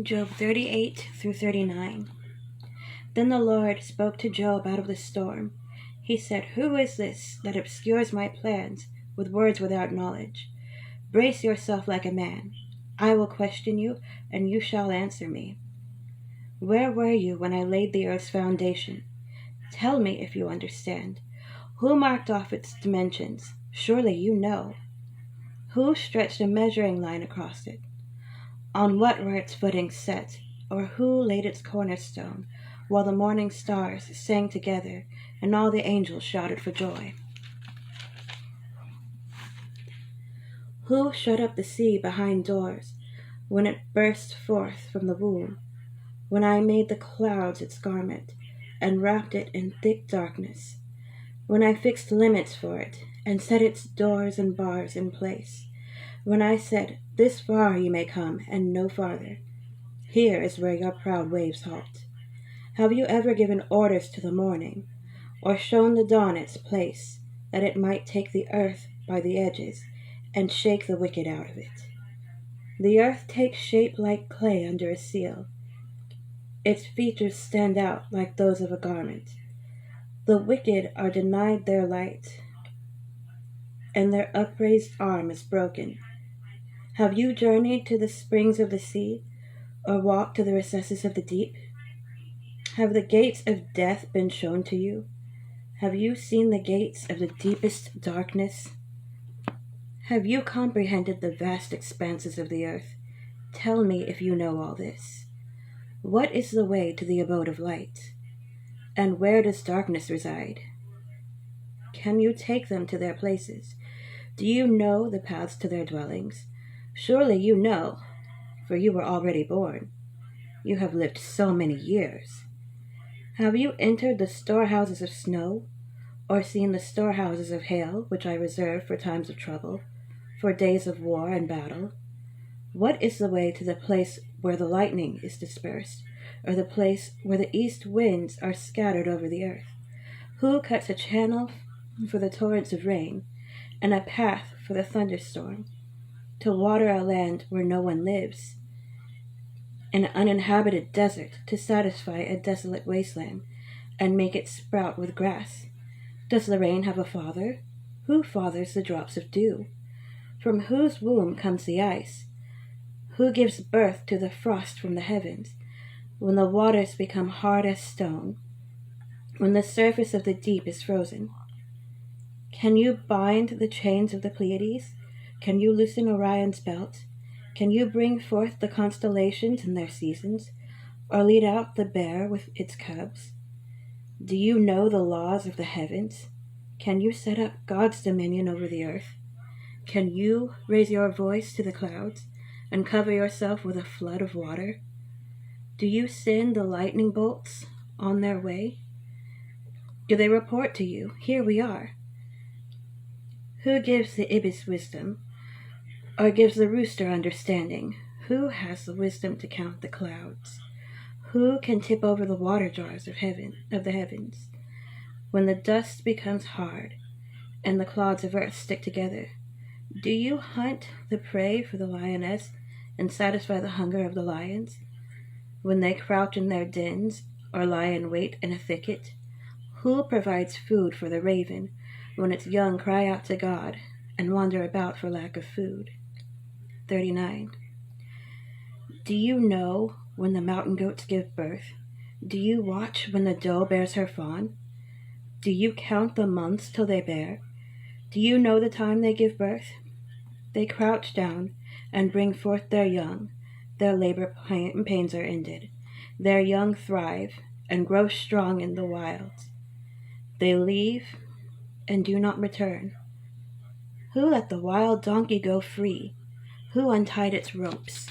Job 38 through 39. Then the Lord spoke to Job out of the storm. He said, "Who is this that obscures my plans with words without knowledge? Brace yourself like a man. I will question you, and you shall answer me. Where were you when I laid the earth's foundation? Tell me if you understand. Who marked off its dimensions? Surely you know. Who stretched a measuring line across it? On what were its footings set? Or who laid its cornerstone, while the morning stars sang together, and all the angels shouted for joy? Who shut up the sea behind doors, when it burst forth from the womb? When I made the clouds its garment, and wrapped it in thick darkness? When I fixed limits for it, and set its doors and bars in place? When I said, "This far you may come, and no farther. Here is where your proud waves halt." Have you ever given orders to the morning, or shown the dawn its place, that it might take the earth by the edges, and shake the wicked out of it? The earth takes shape like clay under a seal. Its features stand out like those of a garment. The wicked are denied their light, and their upraised arm is broken. Have you journeyed to the springs of the sea, or walked to the recesses of the deep? Have the gates of death been shown to you? Have you seen the gates of the deepest darkness? Have you comprehended the vast expanses of the earth? Tell me if you know all this. What is the way to the abode of light? And where does darkness reside? Can you take them to their places? Do you know the paths to their dwellings? Surely you know, for you were already born. You have lived so many years. Have you entered the storehouses of snow, or seen the storehouses of hail, which I reserve for times of trouble, for days of war and battle? What is the way to the place where the lightning is dispersed, or the place where the east winds are scattered over the earth? Who cuts a channel for the torrents of rain, and a path for the thunderstorm, to water a land where no one lives, an uninhabited desert, to satisfy a desolate wasteland, and make it sprout with grass? Does the rain have a father? Who fathers the drops of dew? From whose womb comes the ice? Who gives birth to the frost from the heavens, when the waters become hard as stone, when the surface of the deep is frozen? Can you bind the chains of the Pleiades? Can you loosen Orion's belt? Can you bring forth the constellations in their seasons, or lead out the bear with its cubs? Do you know the laws of the heavens? Can you set up God's dominion over the earth? Can you raise your voice to the clouds, and cover yourself with a flood of water? Do you send the lightning bolts on their way? Do they report to you, "Here we are"? Who gives the ibis wisdom, or gives the rooster understanding? Who has the wisdom to count the clouds? Who can tip over the water jars of the heavens? When the dust becomes hard, and the clods of earth stick together, do you hunt the prey for the lioness, and satisfy the hunger of the lions? When they crouch in their dens, or lie in wait in a thicket? Who provides food for the raven, when its young cry out to God, and wander about for lack of food? 39. Do you know when the mountain goats give birth? Do you watch when the doe bears her fawn? Do you count the months till they bear? Do you know the time they give birth? They crouch down and bring forth their young. Their labor pains are ended. Their young thrive and grow strong in the wilds. They leave and do not return. Who let the wild donkey go free? Who untied its ropes?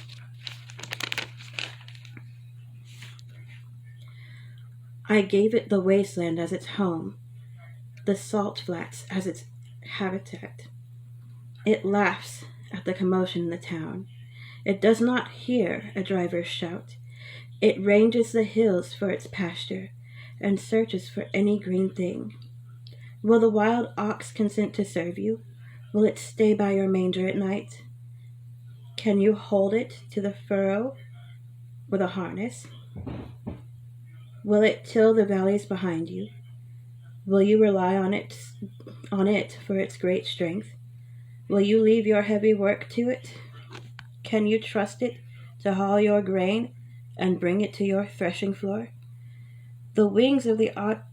I gave it the wasteland as its home, the salt flats as its habitat. It laughs at the commotion in the town. It does not hear a driver's shout. It ranges the hills for its pasture, and searches for any green thing. Will the wild ox consent to serve you? Will it stay by your manger at night? Can you hold it to the furrow with a harness? Will it till the valleys behind you? Will you rely on it for its great strength? Will you leave your heavy work to it? Can you trust it to haul your grain and bring it to your threshing floor? The wings of the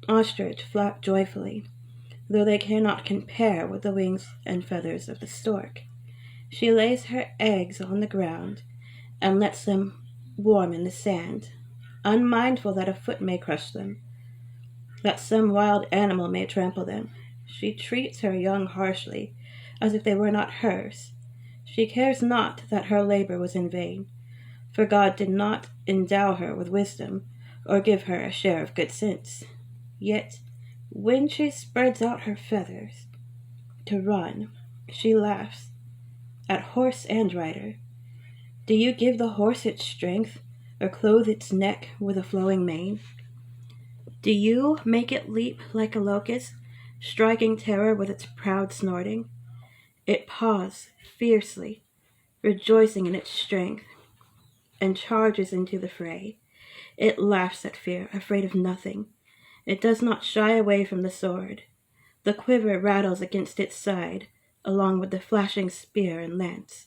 ostrich flap joyfully, though they cannot compare with the wings and feathers of the stork. She lays her eggs on the ground and lets them warm in the sand, unmindful that a foot may crush them, that some wild animal may trample them. She treats her young harshly, as if they were not hers. She cares not that her labor was in vain, for God did not endow her with wisdom or give her a share of good sense. Yet, when she spreads out her feathers to run, she laughs at horse and rider. Do you give the horse its strength, or clothe its neck with a flowing mane? Do you make it leap like a locust, striking terror with its proud snorting? It paws fiercely, rejoicing in its strength, and charges into the fray. It laughs at fear, afraid of nothing. It does not shy away from the sword. The quiver rattles against its side, along with the flashing spear and lance.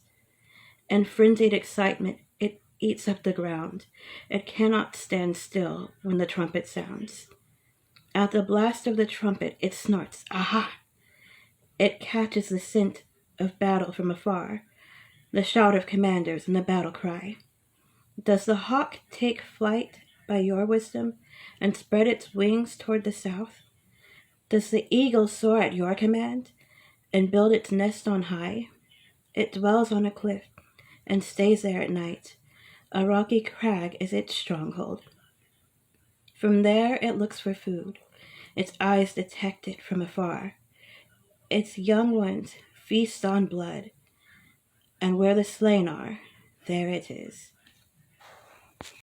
In frenzied excitement, it eats up the ground. It cannot stand still when the trumpet sounds. At the blast of the trumpet, it snorts, "Aha!" It catches the scent of battle from afar, the shout of commanders and the battle cry. Does the hawk take flight by your wisdom and spread its wings toward the south? Does the eagle soar at your command and build its nest on high? It dwells on a cliff and stays there at night. A rocky crag is its stronghold. From there it looks for food. Its eyes detect it from afar. Its young ones feast on blood, and where the slain are, there it is.